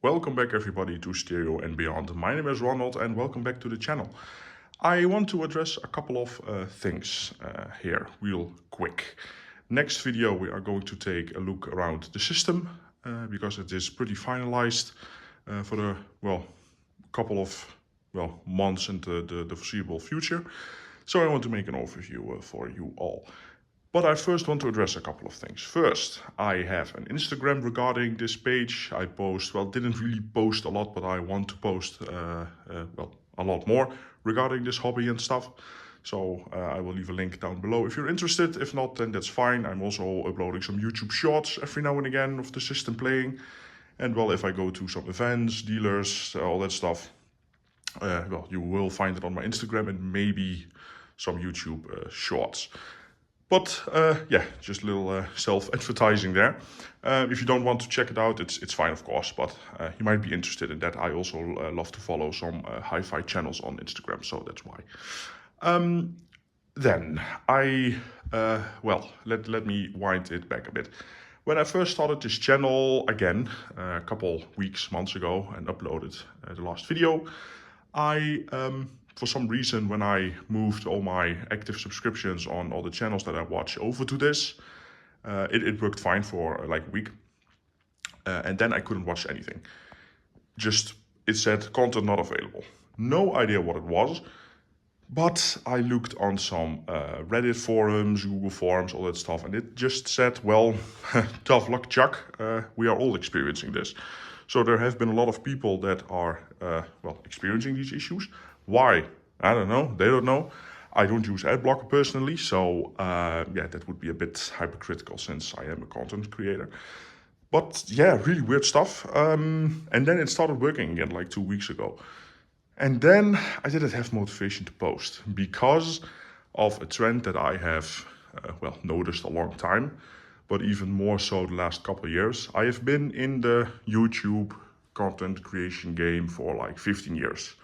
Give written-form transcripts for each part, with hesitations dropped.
Welcome back everybody to Stereo and Beyond. My name is Ronald and welcome back to the channel. I want to address a couple of things here real quick. Next video we are going to take a look around the system because it is pretty finalized for the couple of months into the foreseeable future. So I want to make an overview for you all. But I first want to address a couple of things. First, I have an Instagram regarding this page. I didn't really post a lot, but I want to post a lot more regarding this hobby and stuff. So I will leave a link down below if you're interested. If not, then that's fine. I'm also uploading some YouTube shorts every now and again of the system playing. And well, if I go to some events, dealers, all that stuff, you will find it on my Instagram and maybe some YouTube shorts. But just a little self-advertising there. If you don't want to check it out, it's fine, of course. But you might be interested in that. I also love to follow some hi-fi channels on Instagram, so that's why. Then let me wind it back a bit. When I first started this channel, again, a couple months ago, and uploaded the last video, for some reason, when I moved all my active subscriptions on all the channels that I watch over to this, it worked fine for like a week. And then I couldn't watch anything. It said content not available. No idea what it was. But I looked on some Reddit forums, Google forums, all that stuff. And it just said, well, tough luck, Chuck. We are all experiencing this. So there have been a lot of people that are, experiencing these issues. Why? I don't know. They don't know. I don't use Adblocker personally, so that would be a bit hypocritical since I am a content creator. But yeah, really weird stuff. And then it started working again like 2 weeks ago. And then I didn't have motivation to post because of a trend that I have noticed a long time, but even more so the last couple of years. I have been in the YouTube content creation game for like 15 years.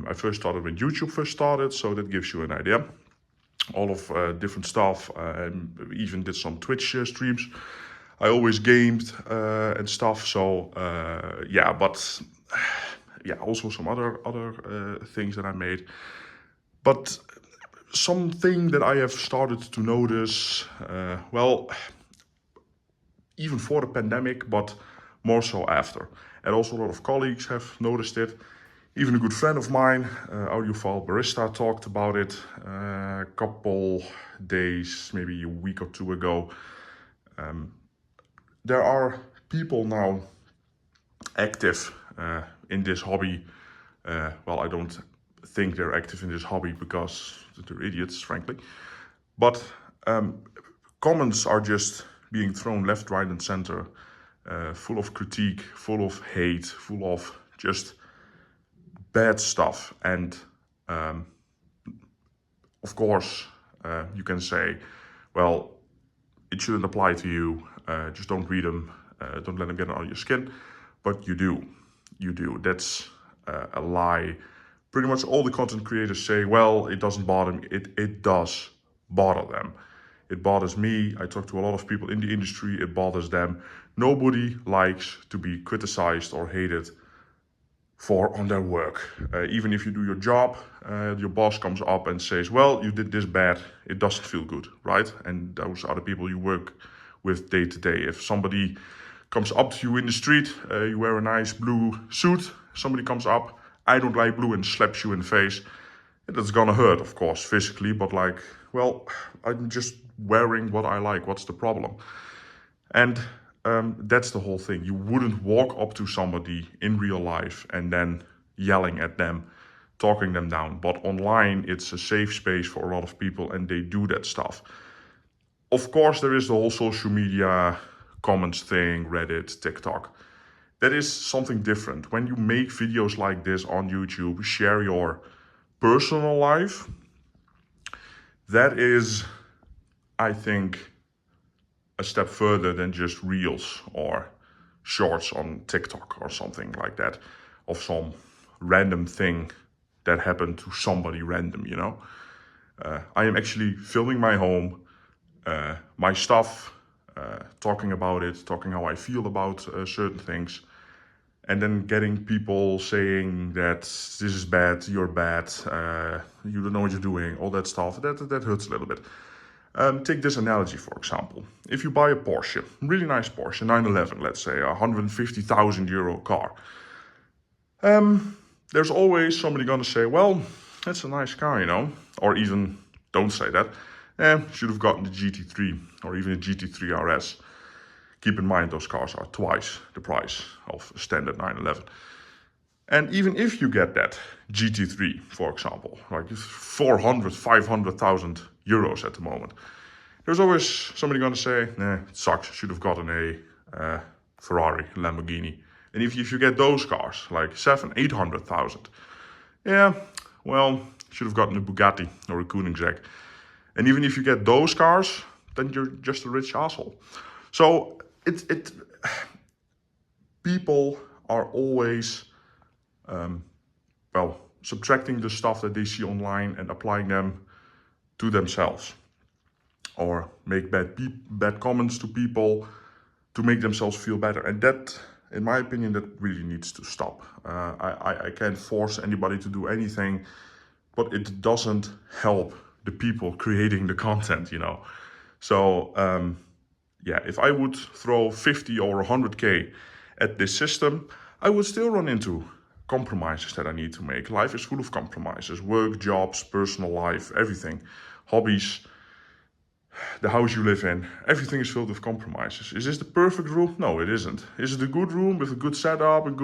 I first started when YouTube first started, so that gives you an idea. All of different stuff, even did some Twitch streams. I always gamed and stuff, so also some other things that I made. But something that I have started to notice, even for the pandemic, but more so after. And also a lot of colleagues have noticed it. Even a good friend of mine, audiophile barista, talked about it a couple days, maybe a week or two ago. There are people now active in this hobby. I don't think they're active in this hobby because they're idiots, frankly. But comments are just being thrown left, right, and center, full of critique, full of hate, full of just bad stuff. And of course, you can say, well, it shouldn't apply to you. Just don't read them. Don't let them get on your skin. But you do. That's a lie. Pretty much all the content creators say, well, it doesn't bother me. It does bother them. It bothers me. I talk to a lot of people in the industry. It bothers them. Nobody likes to be criticized or hated on their work. Even if you do your job, your boss comes up and says, well, you did this bad. It doesn't feel good, right? And those are the people you work with day to day. If somebody comes up to you in the street, you wear a nice blue suit, somebody comes up, I don't like blue, and slaps you in the face, that's gonna hurt, of course, physically, but I'm just wearing what I like. What's the problem? And that's the whole thing. You wouldn't walk up to somebody in real life and then yelling at them, talking them down. But online, it's a safe space for a lot of people, and they do that stuff. Of course, there is the whole social media comments thing, Reddit, TikTok. That is something different. When you make videos like this on YouTube, share your personal life, that is, I think, a step further than just reels or shorts on TikTok or something like that, of some random thing that happened to somebody random, you know. I am actually filming my home, my stuff, talking about it, talking how I feel about certain things. and then getting people saying that this is bad, you're bad, you don't know what you're doing, all that stuff, that hurts a little bit. Take this analogy, for example. If you buy a Porsche, really nice Porsche, 911, let's say, a €150,000 car, there's always somebody gonna say, well, that's a nice car, or even don't say that. Should have gotten the GT3 or even a GT3 RS. Keep in mind those cars are twice the price of a standard 911. And even if you get that GT3, for example, like 400, 500,000 euros at the moment, there's always somebody going to say, nah, it sucks, should have gotten a Ferrari, Lamborghini. And if you get those cars, like 700, 800,000, yeah, well, should have gotten a Bugatti or a Koenigsegg. And even if you get those cars, then you're just a rich asshole. So people are always, subtracting the stuff that they see online and applying them to themselves, or make bad comments to people to make themselves feel better. And that, in my opinion, that really needs to stop. I can't force anybody to do anything, but it doesn't help the people creating the content, So, if I would throw 50 or 100K at this system, I would still run into compromises that I need to make. Life is full of compromises: work, jobs, personal life, everything, hobbies, the house you live in, everything is filled with compromises. Is this the perfect room? No, it isn't. Is it a good room with a good setup and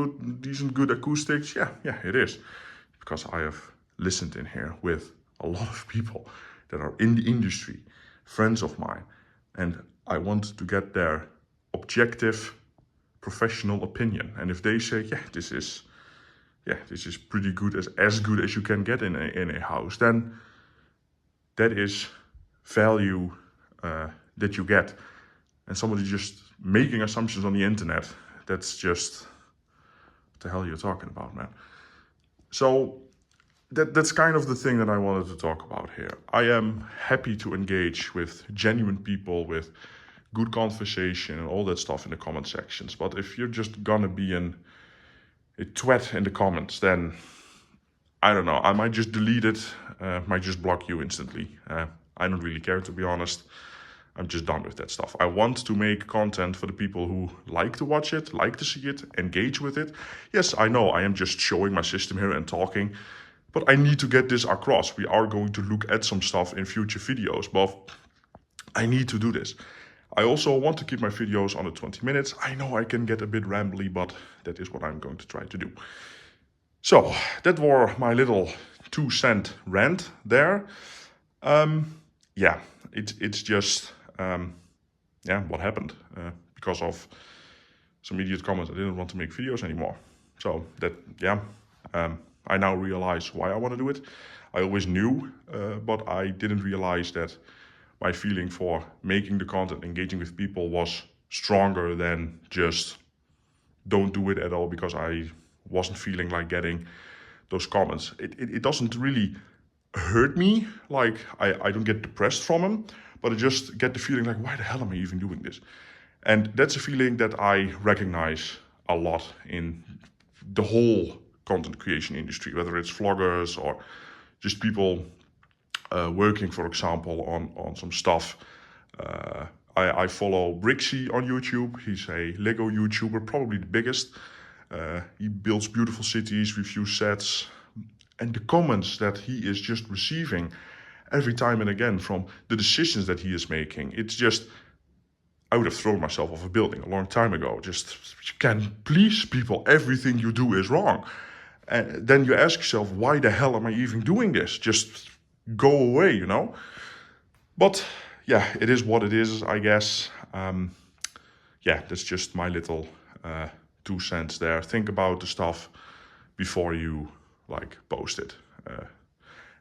good acoustics? Yeah, it is. Because I have listened in here with a lot of people that are in the industry, friends of mine, and I want to get their objective, professional opinion. And if they say, this is pretty good, as good as you can get in a house, then that is value that you get. And somebody just making assumptions on the internet, that's just, what the hell you're talking about, man. So that's kind of the thing that I wanted to talk about here. I am happy to engage with genuine people, with good conversation and all that stuff in the comment sections. But if you're just gonna be a twat in the comments, then I don't know, I might just delete it, might just block you instantly. I don't really care, to be honest. I'm just done with that stuff. I want to make content for the people who like to watch it, like to see it, engage with it. Yes, I know I am just showing my system here and talking, but I need to get this across. We are going to look at some stuff in future videos, but I need to do this. I also want to keep my videos under 20 minutes. I know I can get a bit rambly, but that is what I'm going to try to do. So that were my little 2-cent rant there. It's just, what happened. Because of some idiot comments, I didn't want to make videos anymore. So that, I now realize why I want to do it. I always knew, but I didn't realize that my feeling for making the content, engaging with people, was stronger than just don't do it at all because I wasn't feeling like getting those comments. It doesn't really hurt me, like I don't get depressed from them, but I just get the feeling like, why the hell am I even doing this? And that's a feeling that I recognize a lot in the whole content creation industry, whether it's vloggers or just people working, for example, on some stuff. I follow Brixie on YouTube. He's a Lego YouTuber, probably the biggest. He builds beautiful cities, reviews sets, and the comments that he is just receiving every time and again from the decisions that he is making, it's just, I would have thrown myself off a building a long time ago. Just, you can please people, everything you do is wrong. And then you ask yourself, why the hell am I even doing this? Just go away, But it is what it is, I guess. That's just my little 2 cents there. Think about the stuff before you post it.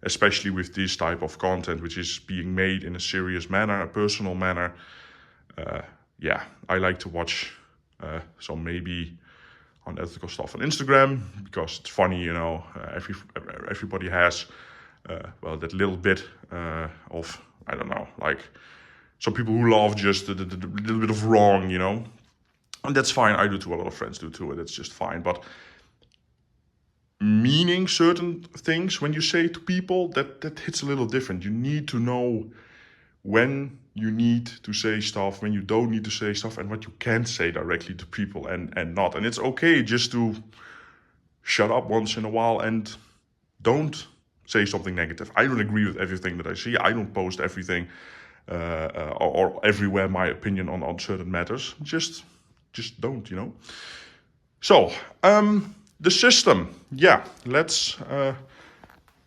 Especially with this type of content, which is being made in a serious manner, a personal manner. I like to watch some maybe unethical stuff on Instagram because it's funny, everybody has that little bit of, I don't know, like some people who love just the little bit of wrong, And that's fine. I do too. A lot of friends do too. And it's just fine. But meaning certain things when you say to people, that hits a little different. You need to know when you need to say stuff, when you don't need to say stuff, and what you can say directly to people and not. And it's okay just to shut up once in a while and don't say something negative. I don't agree with everything that I see. I don't post everything or everywhere my opinion on certain matters. Just don't, you know. So the system, yeah. Let's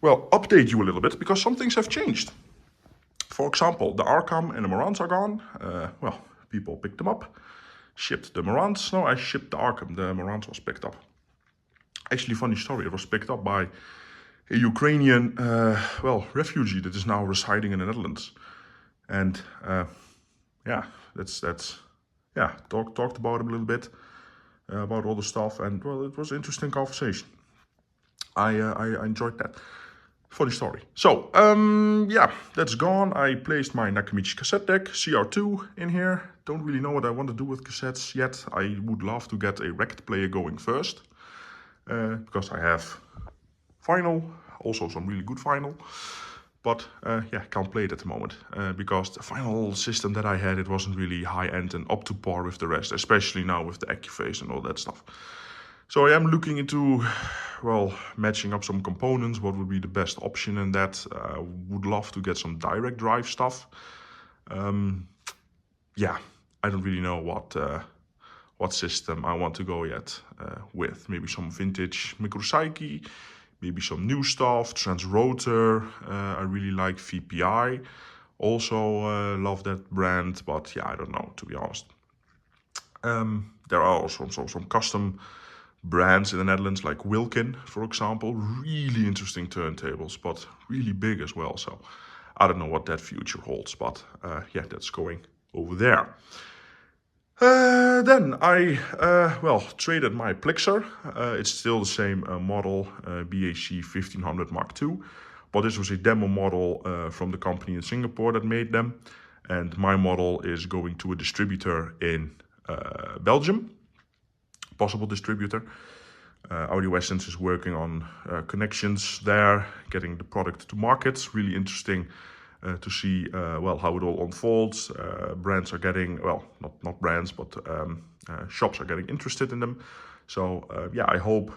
update you a little bit because some things have changed. For example, the Arkham and the Morants are gone. People picked them up, shipped the Morants. No, I shipped the Arkham. The Morants was picked up. Actually, funny story. It was picked up by a Ukrainian, refugee that is now residing in the Netherlands. And talked about him a little bit, about all the stuff. And well, it was an interesting conversation. I enjoyed that. Funny story. So, that's gone. I placed my Nakamichi cassette deck, CR2, in here. Don't really know what I want to do with cassettes yet. I would love to get a record player going first. Because I have vinyl, also some really good vinyl. But can't play it at the moment. Because the vinyl system that I had, it wasn't really high-end and up to par with the rest. Especially now with the AccuPhase and all that stuff. So I am looking into, matching up some components. What would be the best option in that? Would love to get some direct drive stuff. I don't really know what system I want to go yet with. Maybe some vintage Microcycle, maybe some new stuff, Transrotor. I really like VPI. Also love that brand, but I don't know, to be honest. There are also some custom brands in the Netherlands, like Wilkin, for example. Really interesting turntables, but really big as well. So I don't know what that future holds, but that's going over there. Then I traded my Plixer. It's still the same model, BAC 1500 Mark II, but this was a demo model from the company in Singapore that made them. And my model is going to a distributor in Belgium, possible distributor. Audio Essence is working on connections there, getting the product to market. Really interesting to see how it all unfolds. Brands are getting, not brands, but shops are getting interested in them. So I hope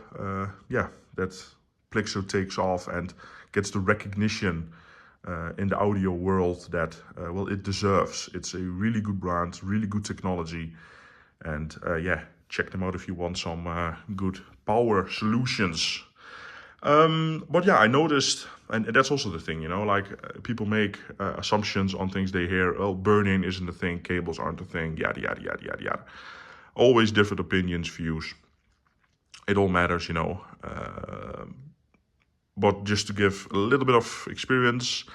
that Plixer takes off and gets the recognition in the audio world that it deserves. It's a really good brand, really good technology, and check them out if you want some good power solutions. I noticed, and that's also the thing, people make assumptions on things they hear. Well, burn-in isn't a thing, cables aren't a thing, yada, yada, yada, yada, yada. Always different opinions, views. It all matters, but just to give a little bit of experience,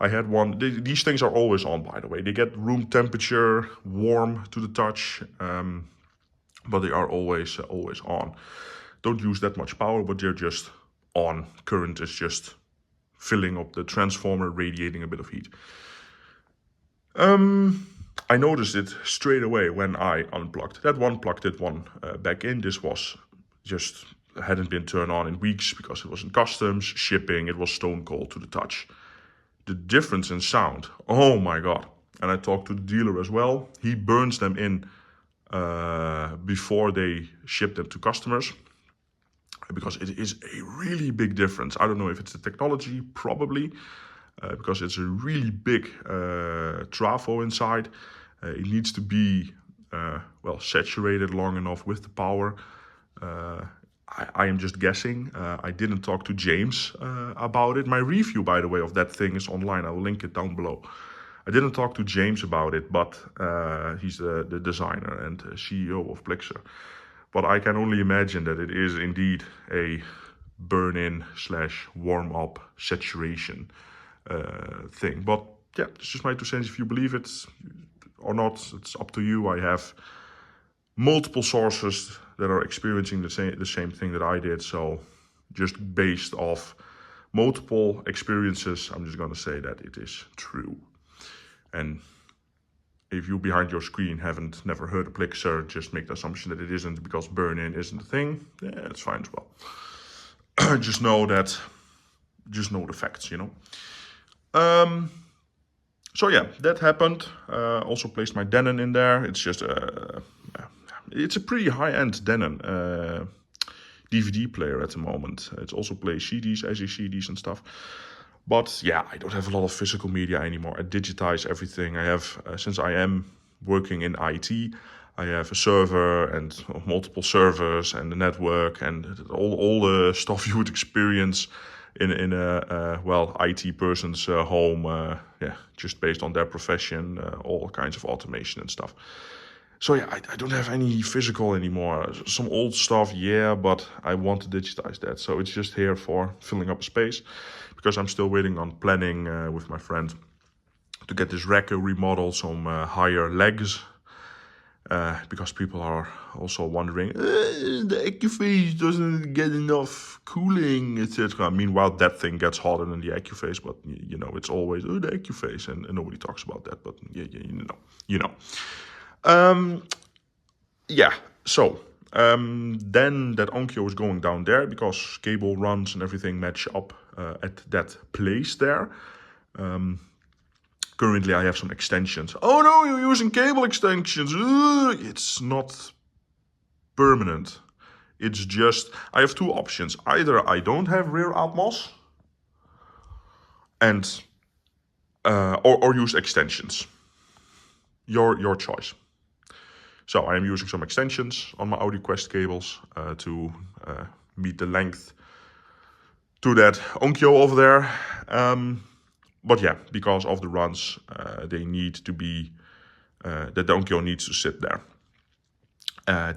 I had one. These things are always on, by the way. They get room temperature, warm to the touch, but they are always on. Don't use that much power, but they're just on. Current is just filling up the transformer, radiating a bit of heat. I noticed it straight away when I unplugged that one, plugged it one back in. This was just hadn't been turned on in weeks because it was in customs, shipping. It was stone cold to the touch. The difference in sound, oh my God. And I talked to the dealer as well. He burns them in before they ship them to customers, because it is a really big difference. I don't know if it's the technology, probably, because it's a really big trafo inside. It needs to be saturated long enough with the power. I am just guessing. I didn't talk to James about it. My review, by the way, of that thing is online. I will link it down below. I didn't talk to James about it, but he's the designer and CEO of Plixer. But I can only imagine that it is indeed a burn-in / warm-up saturation thing. But it's just my 2 cents. If you believe it or not, it's up to you. I have multiple sources that are experiencing the same thing that I did. So just based off multiple experiences, I'm just going to say that it is true. And if you behind your screen haven't never heard of Plixer, just make the assumption that it isn't because burn-in isn't a thing. Yeah, it's fine as well. Just know the facts, you know. So yeah, that happened. Also placed my Denon in there. It's just it's a pretty high-end Denon DVD player at the moment. It also plays CDs, SACDs and stuff. But yeah, I don't have a lot of physical media anymore. I digitize everything. I have, since I am working in IT, I have a server and multiple servers and a network and all the stuff you would experience in a IT person's home. Yeah, just based on their profession, all kinds of automation and stuff. So yeah, I don't have any physical anymore. Some old stuff, yeah, but I want to digitize that. So it's just here for filling up space, because I'm still waiting on planning with my friend to get this rack remodeled, some higher legs. Because people are also wondering, the AccuFace doesn't get enough cooling, etc. Meanwhile, that thing gets hotter than the AccuFace, but you know, it's always the AccuFace, and nobody talks about that. But yeah, you know. Yeah, so then that Onkyo is going down there because cable runs and everything match up at that place there. Currently I have some extensions. Oh no, you're using cable extensions. It's not permanent. It's just, I have two options. Either I don't have rear Atmos and or use extensions. Your choice. So I am using some extensions on my AudioQuest cables to meet the length to that Onkyo over there. But yeah, because of the runs, they need to be, the Onkyo needs to sit there.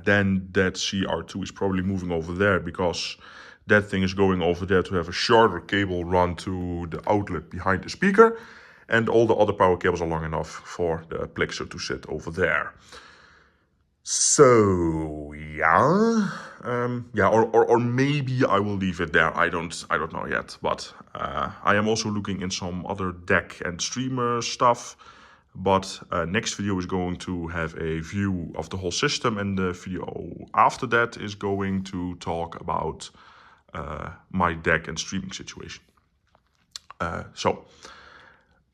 Then that CR2 is probably moving over there because that thing is going over there to have a shorter cable run to the outlet behind the speaker. And all the other power cables are long enough for the Plixer to sit over there. So yeah, or maybe I will leave it there. I don't know yet. But I am also looking in some other DAC and streamer stuff. But next video is going to have a view of the whole system, and the video after that is going to talk about my DAC and streaming situation. So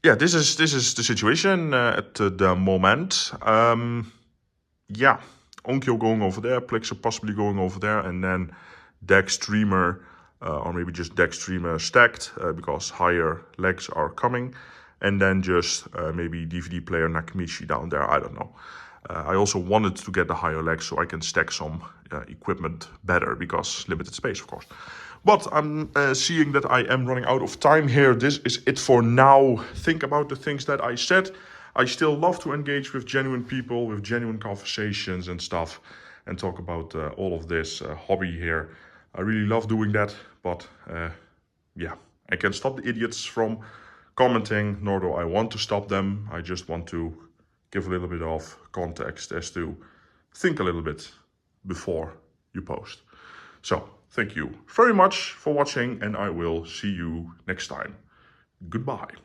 yeah, this is the situation at the moment. Yeah, Onkyo going over there, Plixer possibly going over there, and then DAC streamer, or maybe just DAC streamer stacked, because higher legs are coming, and then just maybe DVD player Nakamichi down there, I don't know. I also wanted to get the higher legs so I can stack some equipment better, because limited space, of course. But I'm seeing that I am running out of time here. This is it for now. Think about the things that I said. I still love to engage with genuine people, with genuine conversations and stuff, and talk about all of this hobby here. I really love doing that, but yeah, I can't stop the idiots from commenting, nor do I want to stop them. I just want to give a little bit of context as to think a little bit before you post. So, thank you very much for watching, and I will see you next time. Goodbye.